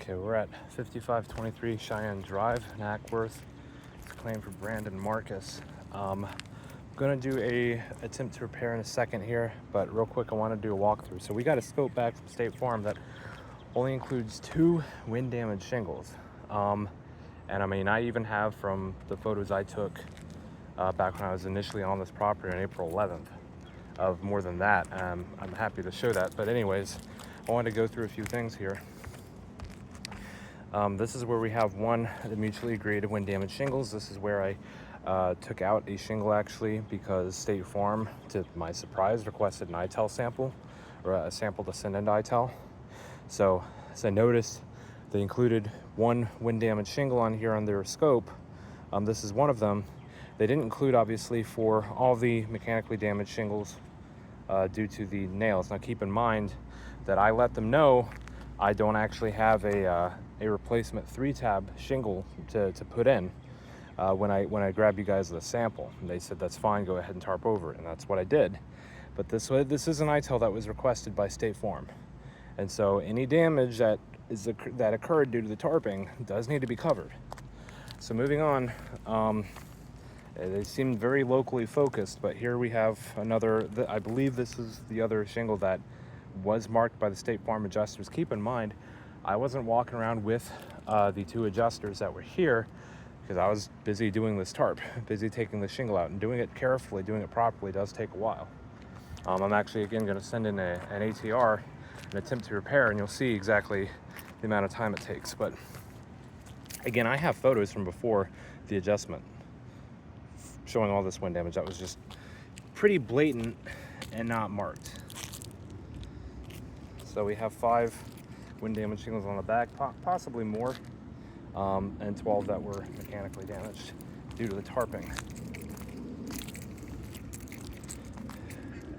Okay, we're at 5523 Cheyenne Drive in Ackworth. It's a claim for Brandon Marcus. I'm gonna do a attempt to repair in a second here, but real quick I want to do a walkthrough. So we got a scope back from State Farm that only includes 2 wind damage shingles. And I mean, I even have from the photos I took back when I was initially on this property on April 11th of more than that. I'm happy to show that, but anyways, I wanted to go through a few things here. This is where we have the mutually agreed wind damage shingles. This is where I took out a shingle actually because State Farm, to my surprise, requested an ITEL sample, or a sample to send into ITEL. So as I noticed, they included 1 wind damage shingle on here on their scope. This is one of them. They didn't include, obviously, for all the mechanically damaged shingles due to the nails. Now keep in mind that I let them know I don't actually have a replacement 3-tab shingle to put in when I grabbed you guys the sample. And they said that's fine, go ahead and tarp over it, and that's what I did. But this is an ITEL that was requested by State Farm, and so any damage that occurred due to the tarping does need to be covered. So moving on, they seem very locally focused, but here we have another. I believe this is the other shingle that was marked by the State Farm adjusters. Keep in mind, I wasn't walking around with the 2 adjusters that were here because I was busy doing this tarp, busy taking the shingle out, and doing it carefully, doing it properly does take a while. I'm actually again going to send in an ATR and attempt to repair, and you'll see exactly the amount of time it takes. But again, I have photos from before the adjustment showing all this wind damage that was just pretty blatant and not marked. So we have 5 wind damage shingles on the back, possibly more, and 12 that were mechanically damaged due to the tarping.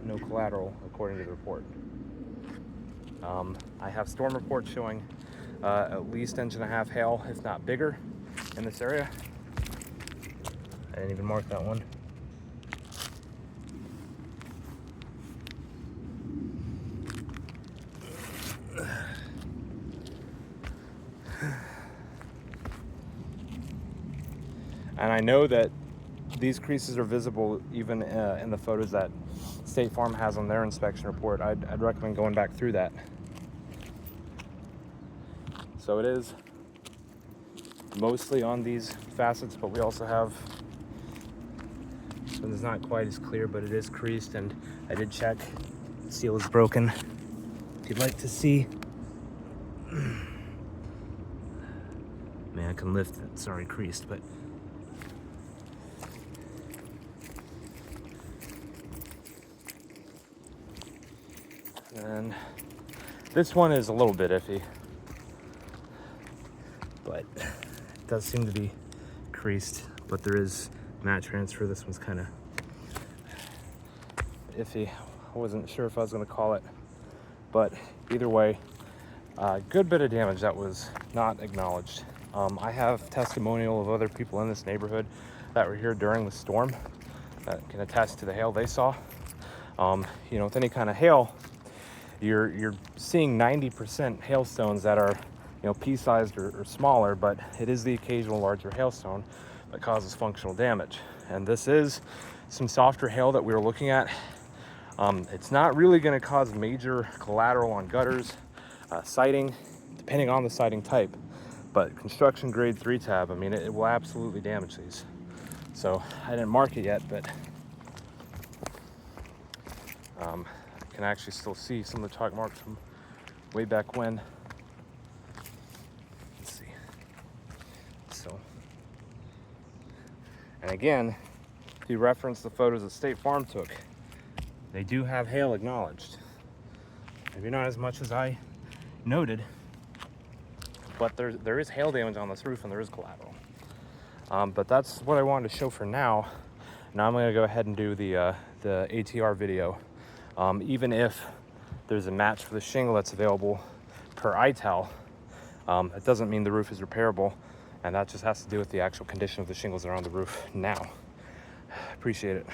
No collateral, according to the report. I have storm reports showing at least 1.5 hail, if not bigger, in this area. I didn't even mark that one. And I know that these creases are visible even in the photos that State Farm has on their inspection report. I'd recommend going back through that. So it is mostly on these facets, but we also have, so it's not quite as clear, but it is creased, and I did check. The seal is broken. If you'd like to see, man, I can lift it. It's already creased, but and this one is a little bit iffy, but it does seem to be creased, but there is mat transfer. This one's kind of iffy. I wasn't sure if I was going to call it, but either way, a good bit of damage that was not acknowledged. I have testimonial of other people in this neighborhood that were here during the storm that can attest to the hail they saw. You know, with any kind of hail, you're seeing 90% hailstones that are, you know, pea-sized or smaller, but it is the occasional larger hailstone that causes functional damage. And this is some softer hail that we were looking at. It's not really going to cause major collateral on gutters, siding, depending on the siding type, but construction grade 3-tab, I mean, it will absolutely damage these. So I didn't mark it yet, but can actually still see some of the chalk marks from way back when. Let's see. So, and again, if you reference the photos that State Farm took, they do have hail acknowledged. Maybe not as much as I noted, but there is hail damage on this roof, and there is collateral. But that's what I wanted to show for now. Now I'm going to go ahead and do the ATR video. Even if there's a match for the shingle that's available per ITEL, it doesn't mean the roof is repairable, and that just has to do with the actual condition of the shingles that are on the roof now. Appreciate it.